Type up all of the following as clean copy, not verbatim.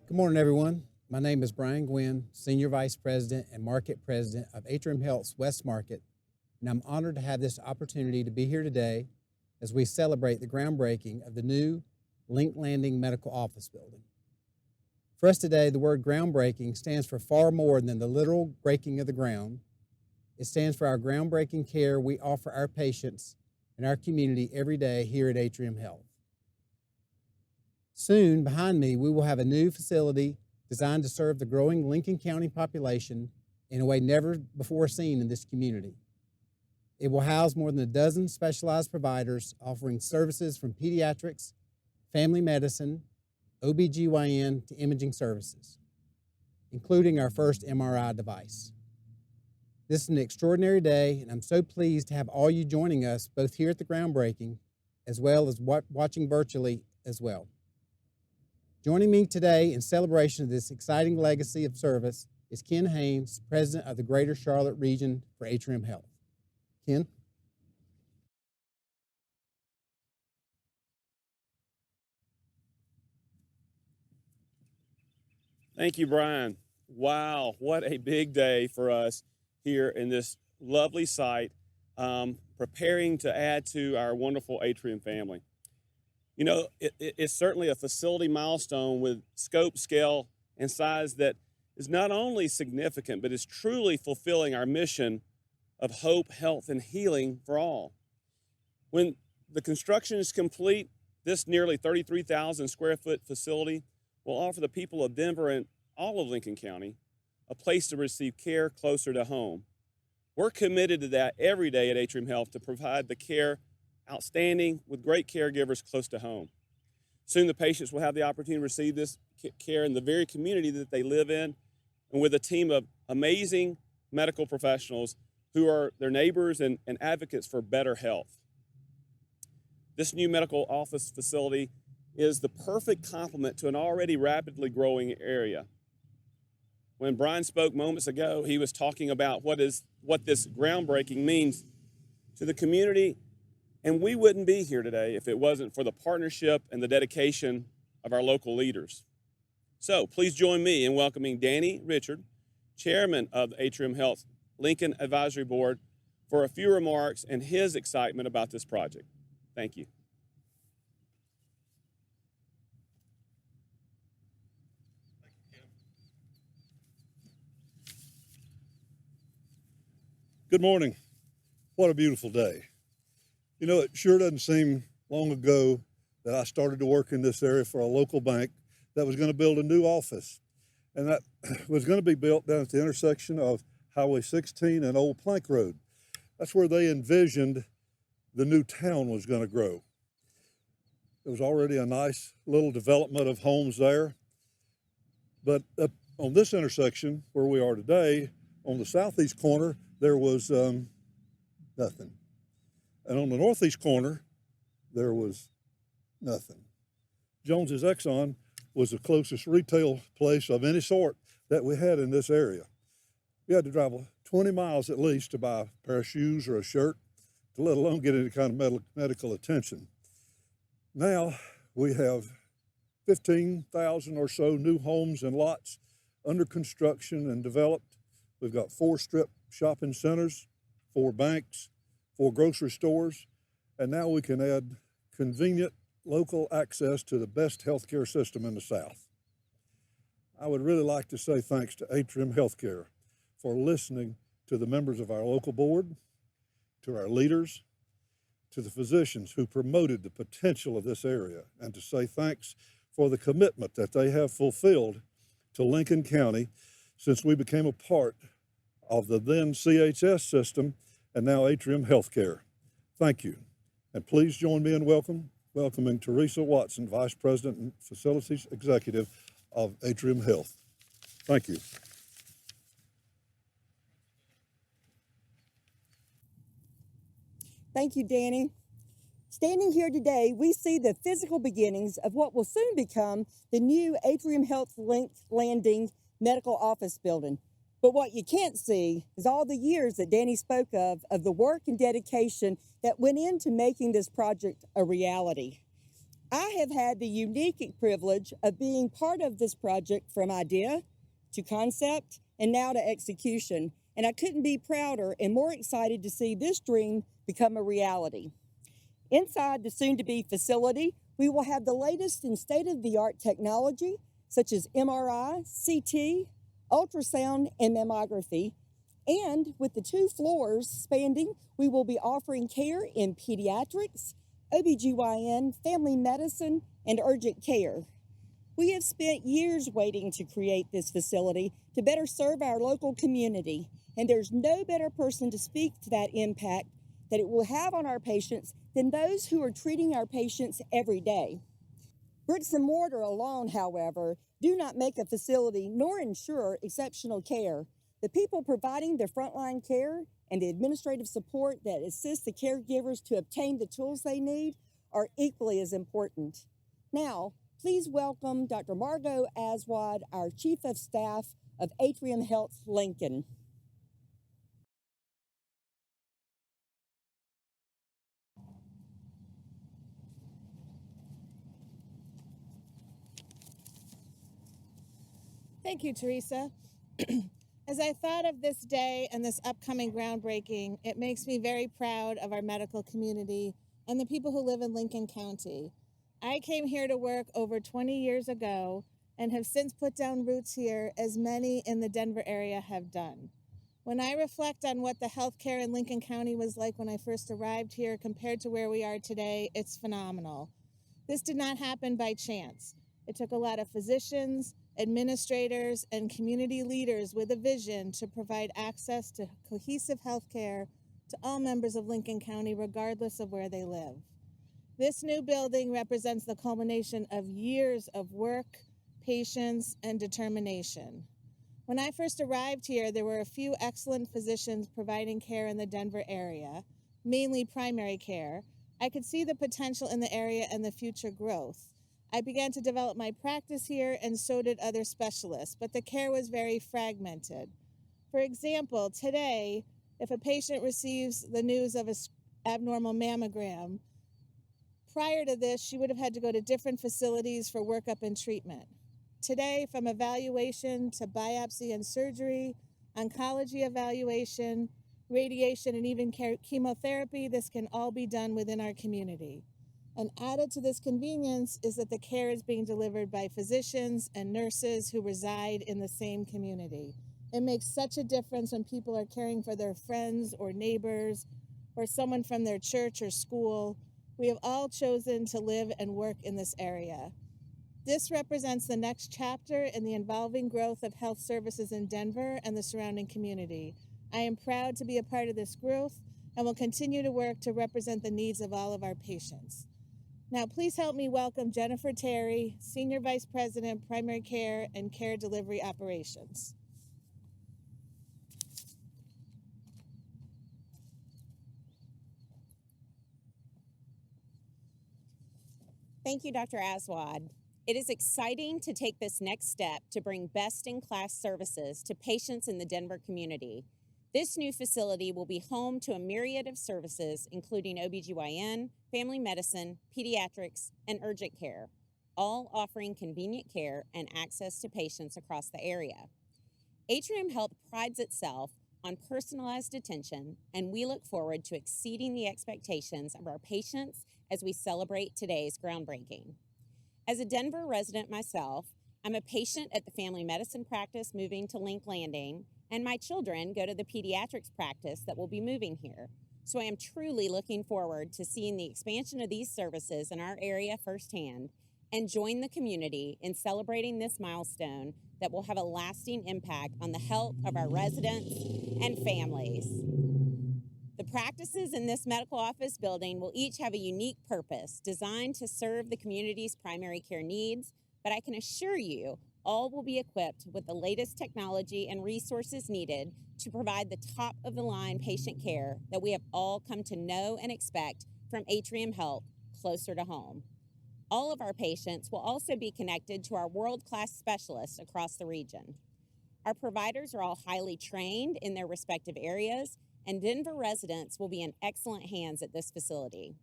Good morning, everyone. My name is Brian Gwyn, Senior Vice President and Market President of Atrium Health's West Market, and I'm honored to have this opportunity to be here today as we celebrate the groundbreaking of the new Link Landing Medical Office Building. For us today, the word groundbreaking stands for far more than the literal breaking of the ground. It stands for our groundbreaking care we offer our patients and our community every day here at Atrium Health. Soon, behind me, we will have a new facility designed to serve the growing Lincoln County population in a way never before seen in this community. It will house more than a dozen specialized providers offering services from pediatrics, family medicine, OBGYN to imaging services, including our first MRI device. This is an extraordinary day, and I'm so pleased to have all you joining us both here at the groundbreaking as well as watching virtually as well. Joining me today in celebration of this exciting legacy of service is Ken Haynes, President of the Greater Charlotte Region for Atrium Health. Ken? Thank you, Brian. Wow, what a big day for us here in this lovely site, preparing to add to our wonderful Atrium family. You know, it's certainly a facility milestone with scope, scale, and size that is not only significant, but is truly fulfilling our mission of hope, health, and healing for all. When the construction is complete, this nearly 33,000 square foot facility will offer the people of Denver and all of Lincoln County a place to receive care closer to home. We're committed to that every day at Atrium Health to provide the care outstanding with great caregivers close to home. Soon the patients will have the opportunity to receive this care in the very community that they live in, and with a team of amazing medical professionals who are their neighbors and advocates for better health. This new medical office facility is the perfect complement to an already rapidly growing area. When Brian spoke moments ago, he was talking about what this groundbreaking means to the community, and we wouldn't be here today if it wasn't for the partnership and the dedication of our local leaders. So please join me in welcoming Danny Richard, Chairman of the Atrium Health Lincoln Advisory Board, for a few remarks and his excitement about this project. Thank you. Good morning. What a beautiful day. You know, it sure doesn't seem long ago that I started to work in this area for a local bank that was going to build a new office. And that was going to be built down at the intersection of Highway 16 and Old Plank Road. That's where they envisioned the new town was going to grow. There was already a nice little development of homes there. But up on this intersection where we are today, on the southeast corner, there was nothing. And on the northeast corner, there was nothing. Jones's Exxon was the closest retail place of any sort that we had in this area. You had to travel 20 miles at least to buy a pair of shoes or a shirt, to let alone get any kind of medical attention. Now we have 15,000 or so new homes and lots under construction and developed. We've got 4 strip shopping centers, 4 banks, 4 grocery stores, and now we can add convenient local access to the best healthcare system in the South. I would really like to say thanks to Atrium Healthcare for listening to the members of our local board, to our leaders, to the physicians who promoted the potential of this area, and to say thanks for the commitment that they have fulfilled to Lincoln County since we became a part of the then CHS system and now Atrium Healthcare. Thank you. And please join me in welcoming Teresa Watson, Vice President and Facilities Executive of Atrium Health. Thank you. Thank you, Danny. Standing here today, we see the physical beginnings of what will soon become the new Atrium Health Link Landing Medical Office Building. But what you can't see is all the years that Danny spoke of the work and dedication that went into making this project a reality. I have had the unique privilege of being part of this project from idea to concept and now to execution, and I couldn't be prouder and more excited to see this dream become a reality. Inside the soon-to-be facility, we will have the latest in state-of-the-art technology, such as MRI, CT, ultrasound, and mammography. And with the 2 floors spanning, we will be offering care in pediatrics, OBGYN, family medicine, and urgent care. We have spent years waiting to create this facility to better serve our local community, and there's no better person to speak to that impact that it will have on our patients than those who are treating our patients every day. Bricks and mortar alone, however, do not make a facility nor ensure exceptional care. The people providing the frontline care and the administrative support that assists the caregivers to obtain the tools they need are equally as important. Now, please welcome Dr. Margo Aswad, our Chief of Staff of Atrium Health Lincoln. Thank you, Teresa. As I thought of this day and this upcoming groundbreaking, it makes me very proud of our medical community and the people who live in Lincoln County. I came here to work over 20 years ago and have since put down roots here, as many in the Denver area have done. When I reflect on what the healthcare in Lincoln County was like when I first arrived here compared to where we are today, it's phenomenal. This did not happen by chance. It took a lot of physicians, administrators, and community leaders with a vision to provide access to cohesive health care to all members of Lincoln County, regardless of where they live. This new building represents the culmination of years of work, patience, and determination. When I first arrived here, there were a few excellent physicians providing care in the Denver area, mainly primary care. I could see the potential in the area and the future growth. I began to develop my practice here, and so did other specialists, but the care was very fragmented. For example, today, if a patient receives the news of an abnormal mammogram, prior to this, she would have had to go to different facilities for workup and treatment. Today, from evaluation to biopsy and surgery, oncology evaluation, radiation, and even chemotherapy, this can all be done within our community. And added to this convenience is that the care is being delivered by physicians and nurses who reside in the same community. It makes such a difference when people are caring for their friends or neighbors or someone from their church or school. We have all chosen to live and work in this area. This represents the next chapter in the evolving growth of health services in Denver and the surrounding community. I am proud to be a part of this growth and will continue to work to represent the needs of all of our patients. Now, please help me welcome Jennifer Terry, Senior Vice President, Primary Care and Care Delivery Operations. Thank you, Dr. Aswad. It is exciting to take this next step to bring best-in-class services to patients in the Denver community. This new facility will be home to a myriad of services, including OBGYN, family medicine, pediatrics, and urgent care, all offering convenient care and access to patients across the area. Atrium Health prides itself on personalized attention, and we look forward to exceeding the expectations of our patients as we celebrate today's groundbreaking. As a Denver resident myself, I'm a patient at the family medicine practice moving to Link Landing, and my children go to the pediatrics practice that will be moving here. So I am truly looking forward to seeing the expansion of these services in our area firsthand and join the community in celebrating this milestone that will have a lasting impact on the health of our residents and families. The practices in this medical office building will each have a unique purpose designed to serve the community's primary care needs, but I can assure you all will be equipped with the latest technology and resources needed to provide the top-of-the-line patient care that we have all come to know and expect from Atrium Health closer to home. All of our patients will also be connected to our world-class specialists across the region. Our providers are all highly trained in their respective areas, and Denver residents will be in excellent hands at this facility.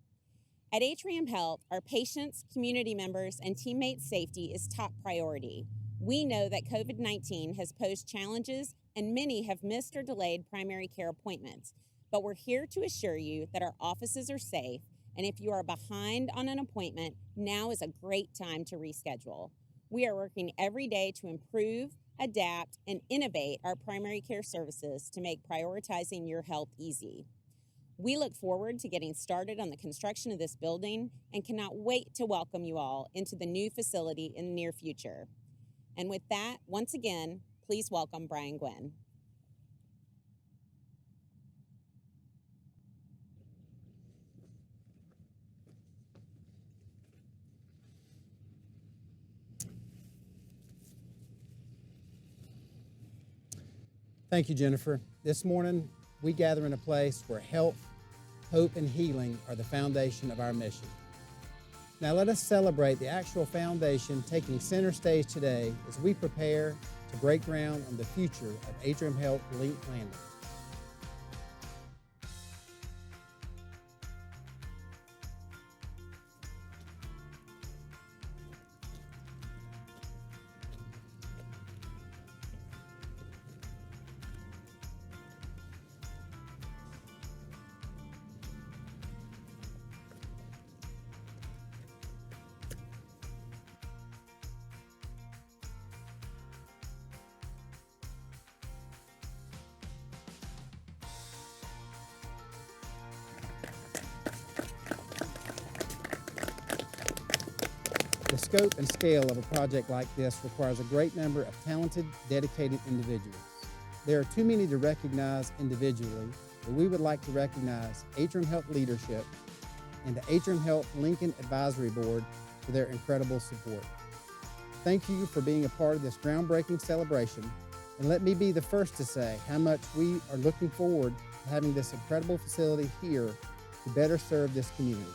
At Atrium Health, our patients, community members, and teammates' safety is top priority. We know that COVID-19 has posed challenges and many have missed or delayed primary care appointments, but we're here to assure you that our offices are safe, and if you are behind on an appointment, now is a great time to reschedule. We are working every day to improve, adapt, and innovate our primary care services to make prioritizing your health easy. We look forward to getting started on the construction of this building and cannot wait to welcome you all into the new facility in the near future. And with that, once again, please welcome Brian Gwyn. Thank you, Jennifer. This morning, we gather in a place where health, hope, and healing are the foundation of our mission. Now let us celebrate the actual foundation taking center stage today as we prepare to break ground on the future of Atrium Health Link Landing. The scope and scale of a project like this requires a great number of talented, dedicated individuals. There are too many to recognize individually, but we would like to recognize Atrium Health leadership and the Atrium Health Lincoln Advisory Board for their incredible support. Thank you for being a part of this groundbreaking celebration, and let me be the first to say how much we are looking forward to having this incredible facility here to better serve this community.